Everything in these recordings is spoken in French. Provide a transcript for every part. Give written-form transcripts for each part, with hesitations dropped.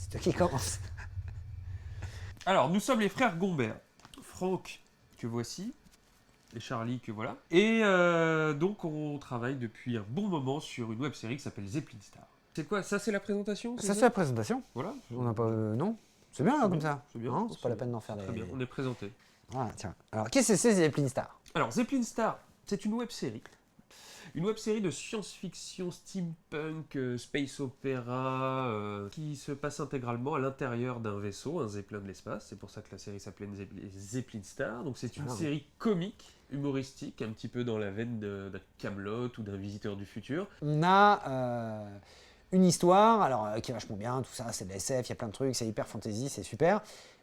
C'est toi qui commence. Alors, nous sommes les frères Gombert. Franck, que voici, et Charlie, que voilà. Et donc, on travaille depuis un bon moment sur une web-série qui s'appelle Zeppelin Star. C'est quoi? Ça, c'est la présentation? Ça, c'est la présentation. Voilà. On n'a pas... non. C'est bien, là, comme ça. C'est bien. Non, c'est pas la peine d'en faire Très des... bien, on est présenté. Voilà, tiens. Alors, qu'est-ce que c'est Zeppelin Star? Alors, Zeppelin Star, c'est une web-série. Une web-série de science-fiction, steampunk, space opéra, qui se passe intégralement à l'intérieur d'un vaisseau, un Zeppelin de l'espace. C'est pour ça que la série s'appelait Zeppelin Star. Donc c'est une série comique, humoristique, un petit peu dans la veine d'un Camelot ou d'un Visiteur du futur. On a une histoire, alors qui est vachement bien, tout ça, c'est de la SF, il y a plein de trucs, c'est hyper fantasy, c'est super.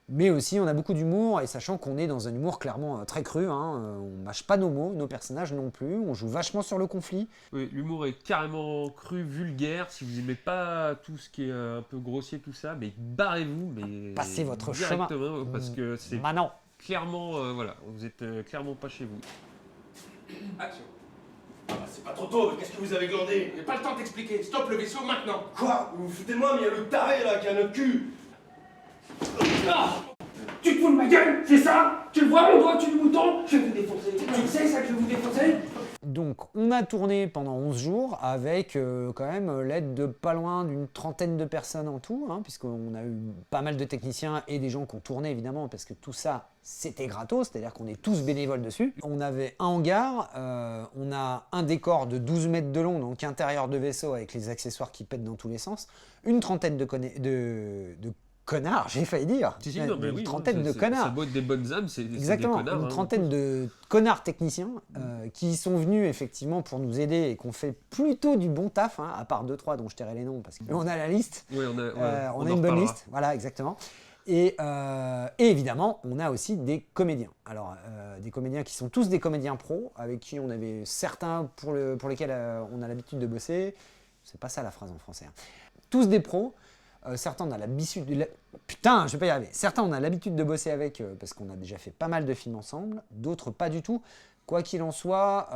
Mais aussi, on a beaucoup d'humour, et sachant qu'on est dans un humour clairement très cru, hein, on mâche pas nos mots, nos personnages non plus, on joue vachement sur le conflit. Oui, l'humour est carrément cru, vulgaire. Si vous n'aimez pas tout ce qui est un peu grossier, tout ça, mais barrez-vous, mais Passez votre directement, chemin. parce que c'est Maintenant. clairement, voilà, vous êtes clairement pas chez vous. Action. Ah bah c'est pas trop tôt, mais qu'est-ce que vous avez glandé? J'ai pas le temps de t'expliquer. Stop le vaisseau maintenant. Quoi? Vous vous foutez de moi, mais il y a le taré là qui a notre cul. Ah, tu te fous de ma gueule, c'est ça? Tu le vois mon doigt, tu le bouton? Je vais vous défoncer. Tu le sais ça que je vais vous défoncer? Donc, on a tourné pendant 11 jours avec quand même l'aide de pas loin d'une trentaine de personnes en tout, hein, puisqu'on a eu pas mal de techniciens et des gens qui ont tourné évidemment, parce que tout ça, c'était gratos, c'est-à-dire qu'on est tous bénévoles dessus. On avait un hangar, on a un décor de 12 mètres de long, donc intérieur de vaisseau avec les accessoires qui pètent dans tous les sens, une trentaine de connards, j'ai failli dire. Si, non, mais une oui, trentaine de Ça connards. doit être des bonnes âmes, c'est des Exactement, connards. une hein, trentaine de connards techniciens qui sont venus effectivement pour nous aider et qu'on fait plutôt du bon taf, hein, à part 2-3 dont je tairai les noms parce qu'on a la liste. Oui, on en a une bonne reparlera. liste, voilà, exactement. Et évidemment, on a aussi des comédiens. Alors, des comédiens qui sont tous des comédiens pros, avec qui on avait certains pour lesquels on a l'habitude de bosser. C'est pas ça la phrase en français. Hein. Tous des pros. Certains on a l'habitude de... Putain, je vais pas y arriver. Certains on a l'habitude de bosser avec parce qu'on a déjà fait pas mal de films ensemble. D'autres pas du tout. Quoi qu'il en soit,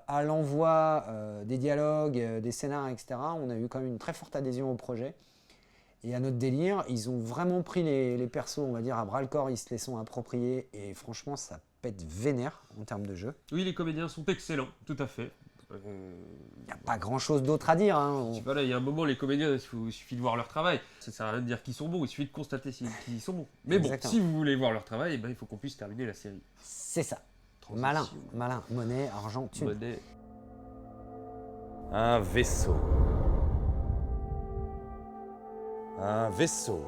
à l'envoi des dialogues, des scénars, etc., on a eu quand même une très forte adhésion au projet. Et à notre délire, ils ont vraiment pris les persos, on va dire, à bras-le-corps, ils se les sont appropriés. Et franchement, ça pète vénère en termes de jeu. Oui, les comédiens sont excellents, tout à fait. Il n'y a pas grand-chose d'autre à dire. Hein. Voilà, il y a un moment, les comédiens, il suffit de voir leur travail. Ça sert à rien de dire qu'ils sont bons, il suffit de constater qu'ils sont bons. Mais Exactement. bon, si vous voulez voir leur travail, eh ben, il faut qu'on puisse terminer la série. C'est ça. Transition. Malin. Monnaie, argent, thune. Monnaie. Un vaisseau. Un vaisseau.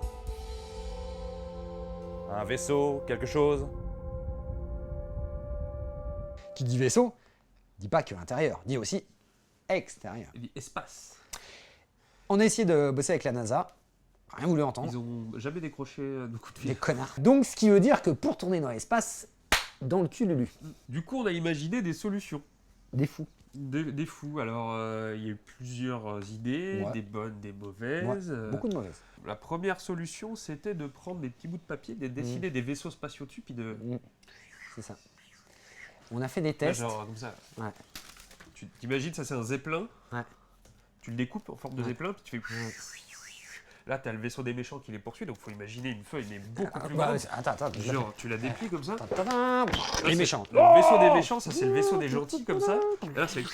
Un vaisseau, quelque chose? Qui dit vaisseau, dit pas que intérieur, dit aussi extérieur. Il dit espace. On a essayé de bosser avec la NASA, rien voulu entendre, Ils ont jamais décroché de coups de des fil. connards. Donc ce qui veut dire que pour tourner dans l'espace, dans le cul Lulu, Du coup, on a imaginé des solutions. des fous. Des fous. Alors, il y a eu plusieurs idées, Ouais. des bonnes, des mauvaises. Ouais, beaucoup de mauvaises. La première solution, c'était de prendre des petits bouts de papier, de dessiner des vaisseaux spatiaux dessus, puis de... C'est ça. On a fait des Là, tests. genre comme ça. Ouais. Tu t'imagines, ça c'est un zeppelin. Ouais. Tu le découpes en forme de zeppelin, puis tu fais... Là, t'as le vaisseau des méchants qui les poursuit, donc faut imaginer une feuille, mais beaucoup plus grande. Attends. Genre, tu la déplies comme ça. Tadam. Les méchants. Le vaisseau des méchants, ça c'est le vaisseau des gentils, comme ça. Et là, c'est... Ouais.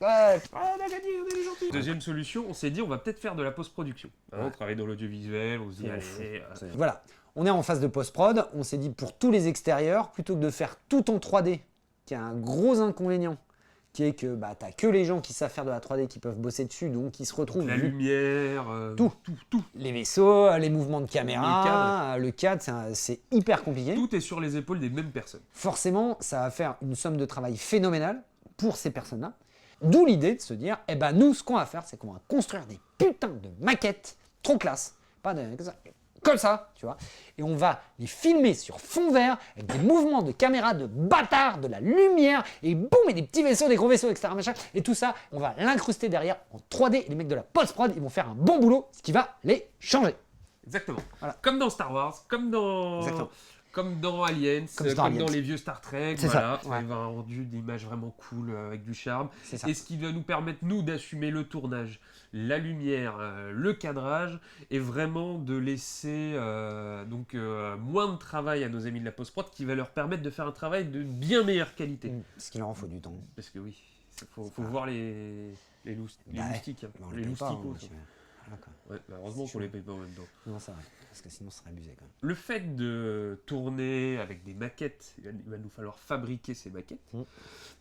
Ah, on a gagné, on est les gentils. Deuxième solution, on s'est dit, on va peut-être faire de la post-production. Hein, on travaille dans l'audiovisuel, on se dit, allez... Voilà. On est en phase de post-prod. On s'est dit pour tous les extérieurs, plutôt que de faire tout en 3D, qui a un gros inconvénient, qui est que bah, t'as que les gens qui savent faire de la 3D qui peuvent bosser dessus, donc ils se retrouvent... La lumière, Tout. tout. Les vaisseaux, les mouvements de caméra, le cadre, c'est hyper compliqué. Tout est sur les épaules des mêmes personnes. Forcément, ça va faire une somme de travail phénoménale pour ces personnes-là. D'où l'idée de se dire, eh ben nous, ce qu'on va faire, c'est qu'on va construire des putains de maquettes trop classe. Pas comme ça, tu vois. Et on va les filmer sur fond vert, avec des mouvements de caméra de bâtard, de la lumière, et boum, et des petits vaisseaux, des gros vaisseaux, etc. Machin. Et tout ça, on va l'incruster derrière en 3D. Et les mecs de la post-prod, ils vont faire un bon boulot, ce qui va les changer. Exactement. Voilà. Comme dans Star Wars, comme dans... Exactement. Comme dans Aliens, Comme comme, dans dans Aliens. les vieux Star Trek, C'est voilà. ça, ouais. Il va avoir rendu des images vraiment cool, avec du charme. C'est ça. Et ce qui va nous permettre, nous, d'assumer le tournage, la lumière, le cadrage, et vraiment de laisser moins de travail à nos amis de la post-prod, qui va leur permettre de faire un travail de bien meilleure qualité. Parce qu'il leur en faut du temps. Parce que oui, il faut voir les Bah ouais. loustiques, hein. Bah, on les paye pas, lousticots. hein, ça. voilà, quoi. Ouais, bah, heureusement qu'on les paye pas en même temps. Non, c'est vrai. Parce que sinon, ce serait abusé quand même. Le fait de tourner avec des maquettes, il va nous falloir fabriquer ces maquettes.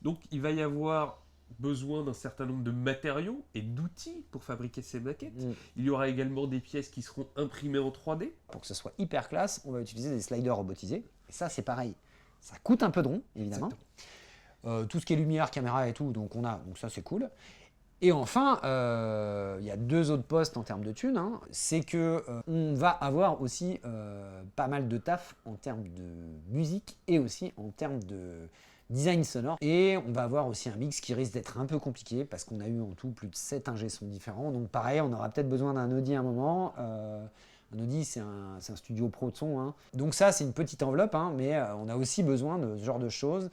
Donc il va y avoir besoin d'un certain nombre de matériaux et d'outils pour fabriquer ces maquettes. Il y aura également des pièces qui seront imprimées en 3D. Pour que ce soit hyper classe, on va utiliser des sliders robotisés. Et ça, c'est pareil. Ça coûte un peu de rond, évidemment. Tout ce qui est lumière, caméra et tout, donc ça, c'est cool. Et enfin, il y a 2 autres postes en termes de thunes. Hein. C'est que on va avoir aussi pas mal de taf en termes de musique et aussi en termes de design sonore. Et on va avoir aussi un mix qui risque d'être un peu compliqué parce qu'on a eu en tout plus de 7 ingé sons différents. Donc pareil, on aura peut-être besoin d'un Audi à un moment. Un Audi, c'est un studio pro de son. Hein. Donc ça, c'est une petite enveloppe, hein, mais on a aussi besoin de ce genre de choses.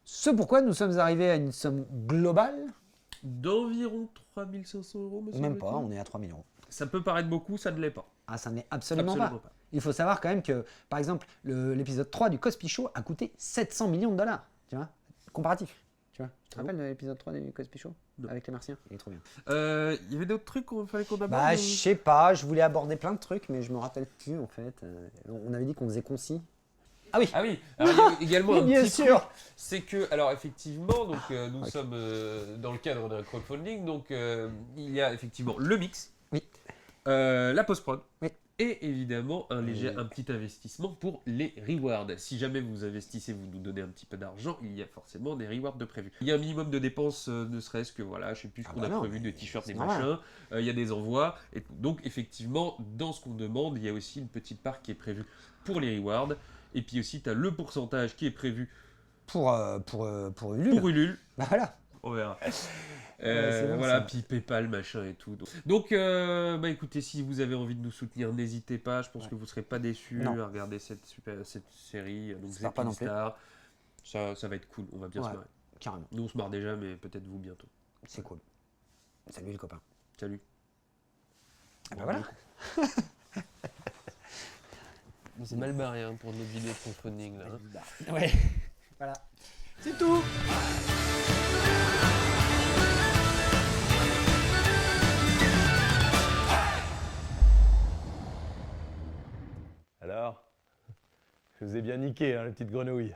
Ce pourquoi nous sommes arrivés à une somme globale D'environ 3500 €, monsieur. Même pas, on est à 3 000 €. Ça peut paraître beaucoup, ça ne l'est pas. Ah, ça n'est absolument pas. Il faut savoir quand même que, par exemple, l'épisode 3 du Cosby Show a coûté 700 millions de $. Tu vois, comparatif. Tu vois, tu te rappelles de l'épisode 3 du Cosby Show avec les Martiens? Il est trop bien. Il y avait d'autres trucs qu'il fallait qu'on aborde? Bah, je sais pas, je voulais aborder plein de trucs, mais je me rappelle plus en fait. On avait dit qu'on faisait concis. Ah oui. Ah oui, alors, il y a également un Bien petit sûr. truc, c'est que, alors effectivement, donc, nous sommes dans le cadre d'un crowdfunding, donc il y a effectivement le mix, Oui. La post-prod, Oui. et évidemment un petit investissement pour les rewards. Si jamais vous investissez, vous nous donnez un petit peu d'argent, il y a forcément des rewards de prévus. Il y a un minimum de dépenses, ne serait-ce que, voilà, je sais plus ce qu'on a prévu, des t-shirts, des machins, il y a des envois, et tout. Donc effectivement, dans ce qu'on demande, il y a aussi une petite part qui est prévue pour les rewards. Et puis aussi, tu as le pourcentage qui est prévu pour Ulule. pour Ulule. Bah voilà. On verra. C'est bon, voilà, ça. puis PayPal, machin et tout. Donc bah écoutez, si vous avez envie de nous soutenir, n'hésitez pas. Je pense que vous ne serez pas déçus à regarder cette série. Donc, J'espère pas non plus. Star. Ça va être cool, on va bien se marrer. Carrément. Nous, on se marre déjà, mais peut-être vous bientôt. C'est cool. Salut les copains. Salut. Ah bah voilà. C'est mal barré pour notre vidéo de crowdfunding là. Ouais. Voilà. C'est tout. Alors, je vous ai bien niqué, hein, les petites grenouilles.